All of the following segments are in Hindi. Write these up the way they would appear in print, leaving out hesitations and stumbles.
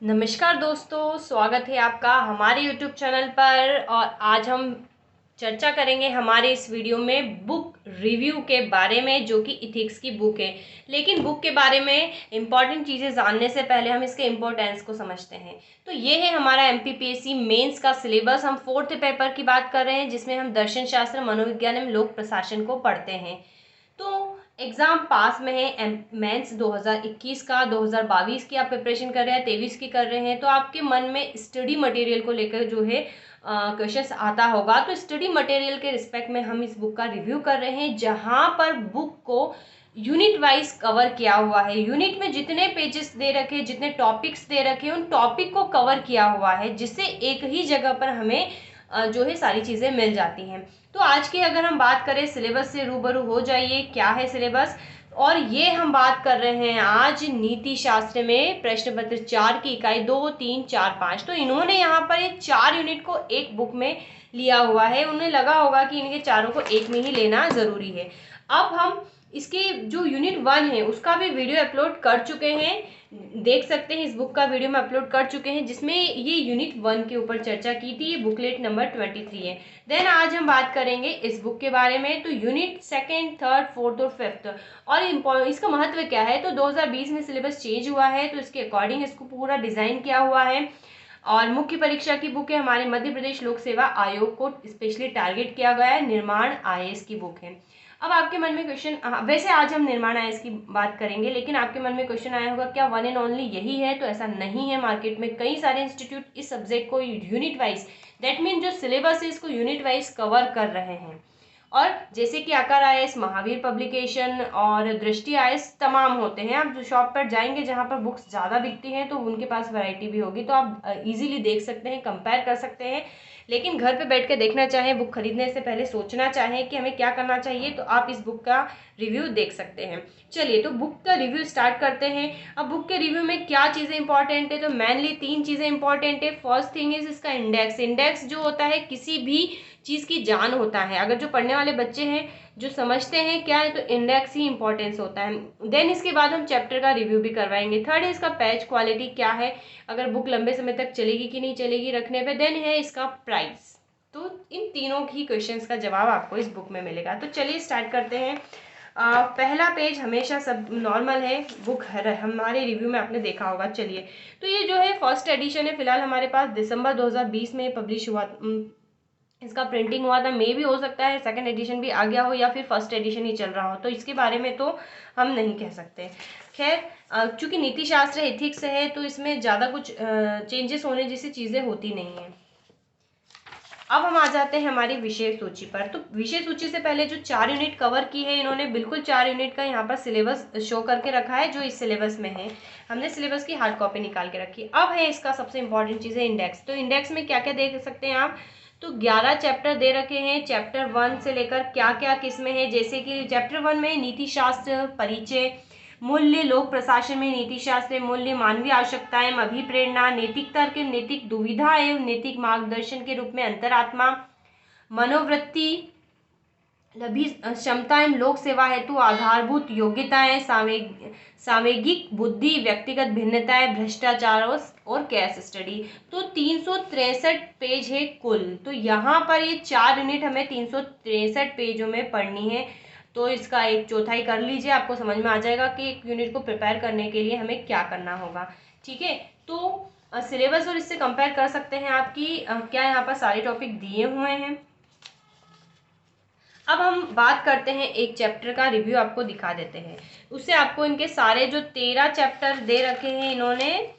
नमस्कार दोस्तों, स्वागत है आपका हमारे YouTube चैनल पर। और आज हम चर्चा करेंगे हमारे इस वीडियो में बुक रिव्यू के बारे में, जो कि इथिक्स की बुक है। लेकिन बुक के बारे में इम्पॉर्टेंट चीज़ें जानने से पहले हम इसके इम्पोर्टेंस को समझते हैं। तो ये है हमारा MPPSC मेंस का सिलेबस। हम 4th पेपर की बात कर रहे हैं, जिसमें हम दर्शन शास्त्र, मनोविज्ञान एवं लोक प्रशासन को पढ़ते हैं। तो एग्ज़ाम पास में है मेंस 2021 का, 2022 की आप प्रिपरेशन कर रहे हैं, 23 की कर रहे हैं, तो आपके मन में स्टडी मटेरियल को लेकर जो है क्वेश्चंस आता होगा। तो स्टडी मटेरियल के रिस्पेक्ट में हम इस बुक का रिव्यू कर रहे हैं, जहां पर बुक को यूनिट वाइज कवर किया हुआ है। यूनिट में जितने पेजेस दे रखे, जितने टॉपिक्स दे रखे, उन टॉपिक को कवर किया हुआ है, जिससे एक ही जगह पर हमें जो है सारी चीज़ें मिल जाती हैं। तो आज की अगर हम बात करें, सिलेबस से रूबरू हो जाइए, क्या है सिलेबस। और ये हम बात कर रहे हैं आज नीति शास्त्र में प्रश्न पत्र 4 की इकाई 2, 3, 4, 5। तो इन्होंने यहाँ पर ये 4 यूनिट को एक बुक में लिया हुआ है। उन्हें लगा होगा कि इनके चारों को एक में ही लेना ज़रूरी है। अब हम इसके जो यूनिट 1 है उसका भी वीडियो अपलोड कर चुके हैं, देख सकते हैं। इस बुक का वीडियो में अपलोड कर चुके हैं, जिसमें ये यूनिट 1 के ऊपर चर्चा की थी। ये बुकलेट नंबर 23 है। देन आज हम बात करेंगे इस बुक के बारे में। तो यूनिट 2nd, 3rd, 4th और 5th, और इसका महत्व क्या है। तो 2020 में सिलेबस चेंज हुआ है, तो इसके अकॉर्डिंग इसको पूरा डिज़ाइन किया हुआ है। और मुख्य परीक्षा की बुक है, हमारे मध्य प्रदेश लोक सेवा आयोग को स्पेशली टारगेट किया गया है। निर्माण IAS की बुक है। अब आपके मन में क्वेश्चन, वैसे आज हम निर्माण IAS की बात करेंगे, लेकिन आपके मन में क्वेश्चन आया होगा क्या वन एंड ओनली यही है। तो ऐसा नहीं है। मार्केट में कई सारे इंस्टीट्यूट इस सब्जेक्ट को यूनिट वाइज, दैट मीन जो सिलेबस है, इसको यूनिट वाइज कवर कर रहे हैं। और जैसे कि आकार IAS, महावीर पब्लिकेशन और दृष्टि IAS तमाम होते हैं। आप जो शॉप पर जाएंगे जहाँ पर बुक्स ज़्यादा बिकती हैं, तो उनके पास वैरायटी भी होगी, तो आप इजीली देख सकते हैं, कंपेयर कर सकते हैं। लेकिन घर पे बैठ के देखना चाहें, बुक खरीदने से पहले सोचना चाहें कि हमें क्या करना चाहिए, तो आप इस बुक का रिव्यू देख सकते हैं। चलिए, तो बुक का रिव्यू स्टार्ट करते हैं। अब बुक के रिव्यू में क्या चीज़ें इंपॉर्टेंट है, तो मेनली 3 चीज़ें इंपॉर्टेंट है। फर्स्ट थिंग इज इसका इंडेक्स। इंडेक्स जो होता है किसी भी चीज़ की जान होता है। अगर जो पढ़ने वाले बच्चे हैं, जो समझते हैं क्या है, तो इंडेक्स ही इंपॉर्टेंस होता है। देन इसके बाद हम चैप्टर का रिव्यू भी करवाएंगे। थर्ड है इसका पेज क्वालिटी क्या है, अगर बुक लंबे समय तक चलेगी कि नहीं चलेगी रखने पे। देन है इसका प्राइस। तो इन तीनों ही क्वेश्चंस का जवाब आपको इस बुक में मिलेगा। तो चलिए स्टार्ट करते हैं। पहला पेज हमेशा सब नॉर्मल है, बुक हमारे रिव्यू में आपने देखा होगा। चलिए, तो ये जो है फर्स्ट एडिशन है, फिलहाल हमारे पास दिसंबर 2020 में पब्लिश हुआ, इसका प्रिंटिंग हुआ था। मे भी हो सकता है सेकंड एडिशन भी आ गया हो, या फिर फर्स्ट एडिशन ही चल रहा हो, तो इसके बारे में तो हम नहीं कह सकते। खैर, चूंकि नीति शास्त्र एथिक्स है, तो इसमें ज़्यादा कुछ चेंजेस होने जैसी चीज़ें होती नहीं हैं। अब हम आ जाते हैं हमारी विषय सूची पर। तो विषय सूची से पहले जो 4 यूनिट कवर की है इन्होंने, बिल्कुल 4 यूनिट का यहाँ पर सिलेबस शो करके रखा है, जो इस सिलेबस में है। हमने सिलेबस की हार्ड कॉपी निकाल के रखी। अब है इसका सबसे इंपॉर्टेंट चीज़ है इंडेक्स। तो इंडेक्स में क्या क्या देख सकते हैं आप, तो 11 चैप्टर दे रखे हैं। चैप्टर 1 से लेकर क्या क्या किसमें है, जैसे कि चैप्टर 1 में नीति शास्त्र, परिचय, मूल्य, लोक प्रशासन में नीति शास्त्र, मूल्य, मानवीय आवश्यकताएं, अभिप्रेरणा, नैतिक तर्क, नैतिक दुविधा एवं नैतिक मार्गदर्शन के रूप में अंतरात्मा, मनोवृत्ति, लभी क्षमता एवं लोक सेवा हेतु आधारभूत योग्यताएं, सावेगिक बुद्धि, व्यक्तिगत भिन्नताएं, भ्रष्टाचार और केस स्टडी। तो 363 पेज है कुल। तो यहाँ पर ये 4 यूनिट हमें 363 पेजों में पढ़नी है। तो इसका 1/4 कर लीजिए, आपको समझ में आ जाएगा कि एक यूनिट को प्रिपेयर करने के लिए हमें क्या करना होगा। ठीक है, तो सिलेबस और इससे कंपेयर कर सकते हैं आपकी क्या यहाँ पर सारे टॉपिक दिए हुए हैं। अब हम बात करते हैं एक चैप्टर का रिव्यू, आपको दिखा देते हैं। उससे आपको इनके सारे जो 13 चैप्टर दे रखे हैं इन्होंने,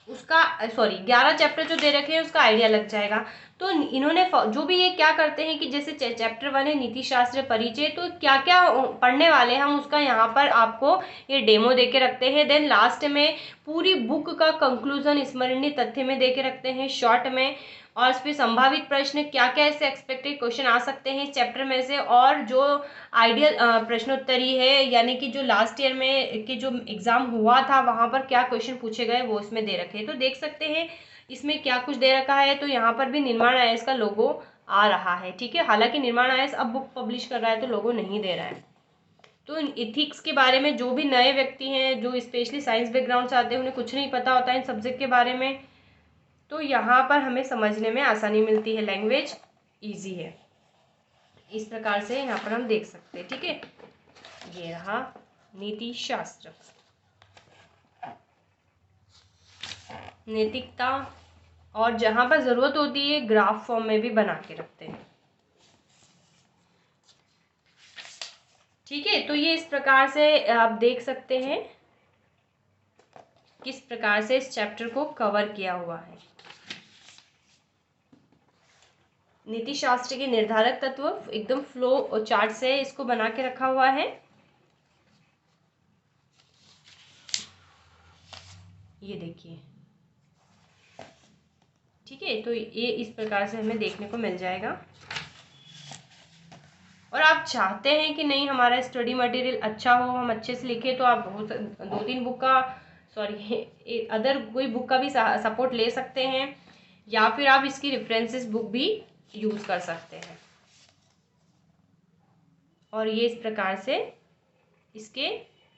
उसका 11 चैप्टर जो दे रखे हैं उसका आइडिया लग जाएगा। तो इन्होंने जो भी ये क्या करते हैं कि जैसे चैप्टर 1 है नीति शास्त्र परिचय, तो क्या क्या पढ़ने वाले हैं हम उसका यहाँ पर आपको ये डेमो दे के रखते हैं। देन लास्ट में पूरी बुक का कंक्लूजन स्मरणीय तथ्य में दे के रखते हैं शॉर्ट में। और इस पर संभावित प्रश्न क्या क्या इससे एक्सपेक्टेड क्वेश्चन आ सकते हैं इस चैप्टर में से, और जो आइडियल प्रश्नोत्तरी है, यानी कि जो लास्ट ईयर में कि जो एग्जाम हुआ था वहाँ पर क्या क्वेश्चन पूछे गए वो इसमें दे रखे हैं। तो देख सकते हैं इसमें क्या कुछ दे रखा है। तो यहाँ पर भी निर्माण IAS का लोगो आ रहा है। ठीक है, हालांकि निर्माण IAS अब बुक पब्लिश कर रहा है तो लोगो नहीं दे रहा है। तो इथिक्स के बारे में जो भी नए व्यक्ति हैं, जो स्पेशली साइंस बैकग्राउंड से आते हैं, उन्हें कुछ नहीं पता होता है इन सब्जेक्ट के बारे में, तो यहाँ पर हमें समझने में आसानी मिलती है, लैंग्वेज ईजी है। इस प्रकार से यहाँ पर हम देख सकते हैं। ठीक है, ये रहा नीति शास्त्र, नैतिकता, और जहाँ पर ज़रूरत होती है ग्राफ फॉर्म में भी बना के रखते हैं। ठीक है, तो ये इस प्रकार से आप देख सकते हैं किस प्रकार से इस चैप्टर को कवर किया हुआ है। नीति शास्त्र के निर्धारक तत्व एकदम फ्लो चार्ट से इसको बना के रखा हुआ है। ये देखिए, ठीक है, तो ये इस प्रकार से हमें देखने को मिल जाएगा। और आप चाहते हैं कि नहीं हमारा स्टडी मटेरियल अच्छा हो, हम अच्छे से लिखें, तो आप बहुत 2-3 बुक का अदर कोई बुक का भी सपोर्ट ले सकते हैं, या फिर आप इसकी रेफरेंसेस बुक भी यूज़ कर सकते हैं। और ये इस प्रकार से इसके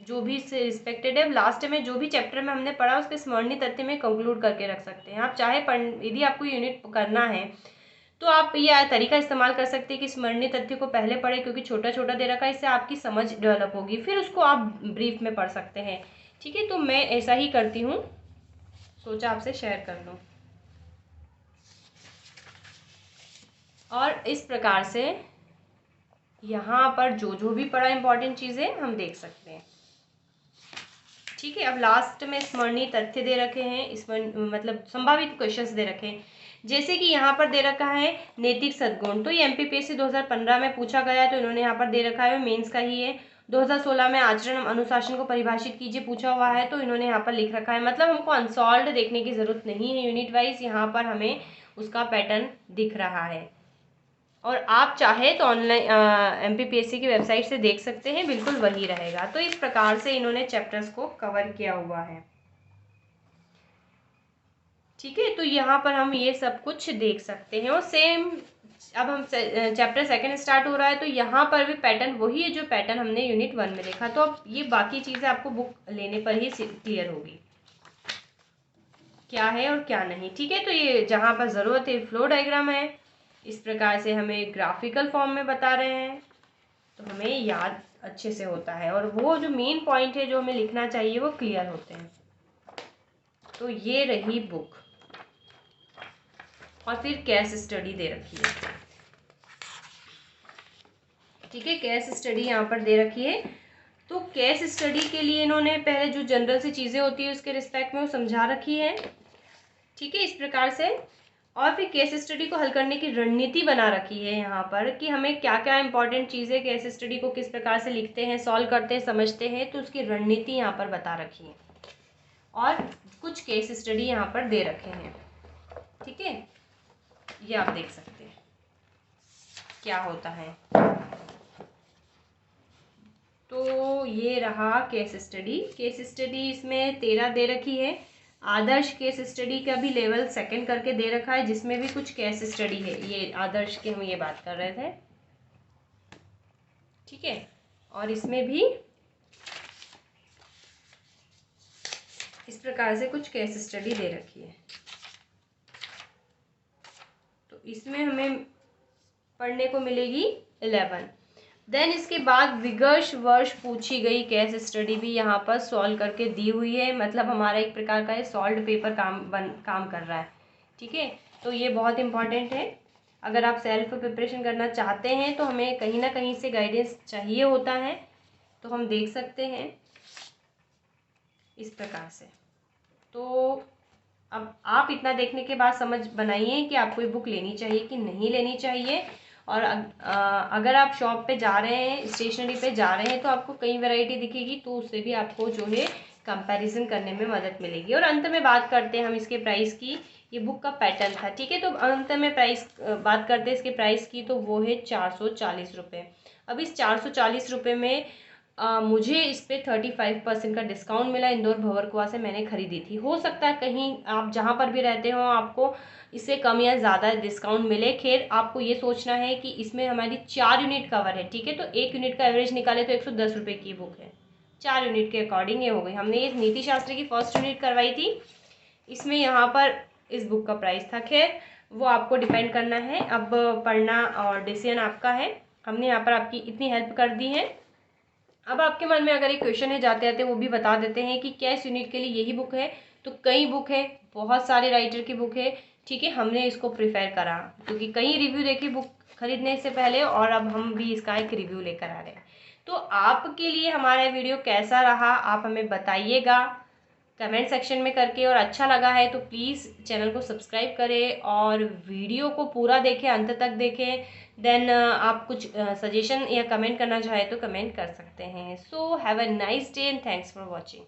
जो भी इससे रिस्पेक्टेड है, लास्ट में जो भी चैप्टर में हमने पढ़ा उसके स्मरणीय तथ्य में कंक्लूड करके रख सकते हैं। आप चाहे यदि आपको यूनिट करना है तो आप ये तरीका इस्तेमाल कर सकते हैं कि स्मरणीय तथ्य को पहले पढ़े, क्योंकि छोटा छोटा दे रखा है, इससे आपकी समझ डेवलप होगी, फिर उसको आप ब्रीफ में पढ़ सकते हैं। ठीक है, तो मैं ऐसा ही करती हूँ, सोचा आपसे शेयर कर लूँ। और इस प्रकार से यहाँ पर जो जो भी पढ़ा इंपॉर्टेंट चीज़ें हम देख सकते हैं। ठीक है, अब लास्ट में स्मरणीय तथ्य दे रखे हैं, इसमें मतलब संभावित क्वेश्चंस दे रखे हैं। जैसे कि यहाँ पर दे रखा है नैतिक सद्गुण, तो ये एमपीपीएससी 2015 में पूछा गया, तो इन्होंने यहाँ पर दे रखा है, मेंस का ही है। 2016 में आचरण अनुशासन को परिभाषित कीजिए पूछा हुआ है, तो इन्होंने यहाँ पर लिख रखा है। मतलब हमको अनसॉल्व्ड देखने की जरूरत नहीं है, यूनिट वाइज यहाँ पर हमें उसका पैटर्न दिख रहा है। और आप चाहे तो ऑनलाइन एमपीपीएससी की वेबसाइट से देख सकते हैं, बिल्कुल वही रहेगा। तो इस प्रकार से इन्होंने चैप्टर्स को कवर किया हुआ है। ठीक है, तो यहाँ पर हम ये सब कुछ देख सकते हैं। और सेम अब हम चैप्टर 2 स्टार्ट हो रहा है, तो यहाँ पर भी पैटर्न वही है जो पैटर्न हमने यूनिट 1 में देखा। तो अब ये बाकी चीज़ें आपको बुक लेने पर ही क्लियर होगी क्या है और क्या नहीं। ठीक है, तो ये जहाँ पर ज़रूरत है फ्लो डायग्राम है, इस प्रकार से हमें ग्राफिकल फॉर्म में बता रहे हैं, तो हमें याद अच्छे से होता है, और वो जो मेन पॉइंट है जो हमें लिखना चाहिए वो क्लियर होते हैं। तो ये रही बुक, और फिर केस स्टडी दे रखी है। ठीक है, केस स्टडी यहाँ पर दे रखी है। तो केस स्टडी के लिए इन्होंने पहले जो जनरल सी चीज़ें होती है उसके रिस्पेक्ट में वो समझा रखी है। ठीक है, इस प्रकार से। और फिर केस स्टडी को हल करने की रणनीति बना रखी है यहाँ पर, कि हमें क्या क्या इंपॉर्टेंट चीज़ें, केस स्टडी को किस प्रकार से लिखते हैं, सॉल्व करते हैं, समझते हैं, तो उसकी रणनीति यहाँ पर बता रखी है। और कुछ केस स्टडी यहाँ पर दे रखे हैं। ठीक है, ये आप देख सकते हैं क्या होता है। तो ये रहा केस स्टडी। केस स्टडी इसमें 13 दे रखी है। आदर्श केस स्टडी का भी लेवल 2 करके दे रखा है, जिसमें भी कुछ केस स्टडी है। ये आदर्श की हम ये बात कर रहे थे। ठीक है, और इसमें भी इस प्रकार से कुछ केस स्टडी दे रखी है। तो इसमें हमें पढ़ने को मिलेगी 11। देन इसके बाद विगर्श वर्ष पूछी गई केस स्टडी भी यहाँ पर सॉल्व करके दी हुई है। मतलब हमारा एक प्रकार का सॉल्व्ड पेपर काम कर रहा है। ठीक है, तो ये बहुत इंपॉर्टेंट है। अगर आप सेल्फ प्रिपरेशन करना चाहते हैं तो हमें कहीं ना कहीं से गाइडेंस चाहिए होता है, तो हम देख सकते हैं इस प्रकार से। तो अब आप इतना देखने के बाद समझ बनाइए कि आपको ये बुक लेनी चाहिए कि नहीं लेनी चाहिए। और अगर आप शॉप पे जा रहे हैं, स्टेशनरी पे जा रहे हैं, तो आपको कई वैरायटी दिखेगी, तो उससे भी आपको जो है कंपैरिजन करने में मदद मिलेगी। और अंत में बात करते हैं हम इसके प्राइस की। ये बुक का पैटर्न था। ठीक है, तो अंत में बात करते हैं इसके प्राइस की, तो वो है 440 रुपये। अब इस 440 रुपये में मुझे इस पर 35% का डिस्काउंट मिला। इंदौर भंवरकुआ से मैंने खरीदी थी। हो सकता है कहीं आप जहाँ पर भी रहते हो आपको इससे कम या ज़्यादा डिस्काउंट मिले। खैर आपको ये सोचना है कि इसमें हमारी 4 यूनिट कवर है, ठीक है। तो 1 यूनिट का एवरेज निकाले तो 110 रुपये की बुक है। 4 यूनिट के अकॉर्डिंग ये हो गई। हमने ये नीति शास्त्र की फर्स्ट यूनिट करवाई थी, इसमें यहाँ पर इस बुक का प्राइस था। खैर वो आपको डिपेंड करना है, अब पढ़ना और डिसीजन आपका है। हमने यहाँ पर आपकी इतनी हेल्प कर दी है। अब आपके मन में अगर एक क्वेश्चन है जाते जाते वो भी बता देते हैं कि क्या इस यूनिट के लिए यही बुक है। तो कई बुक है, बहुत सारे राइटर की बुक है, ठीक है। हमने इसको प्रिफेयर करा क्योंकि कई रिव्यू देखे बुक खरीदने से पहले, और अब हम भी इसका एक रिव्यू लेकर आ रहे हैं। तो आपके लिए हमारा वीडियो कैसा रहा आप हमें बताइएगा कमेंट सेक्शन में करके, और अच्छा लगा है तो प्लीज़ चैनल को सब्सक्राइब करें और वीडियो को पूरा देखें, अंत तक देखें। देन आप कुछ सजेशन या कमेंट करना चाहे तो कमेंट कर सकते हैं। So have a nice day and thanks for watching.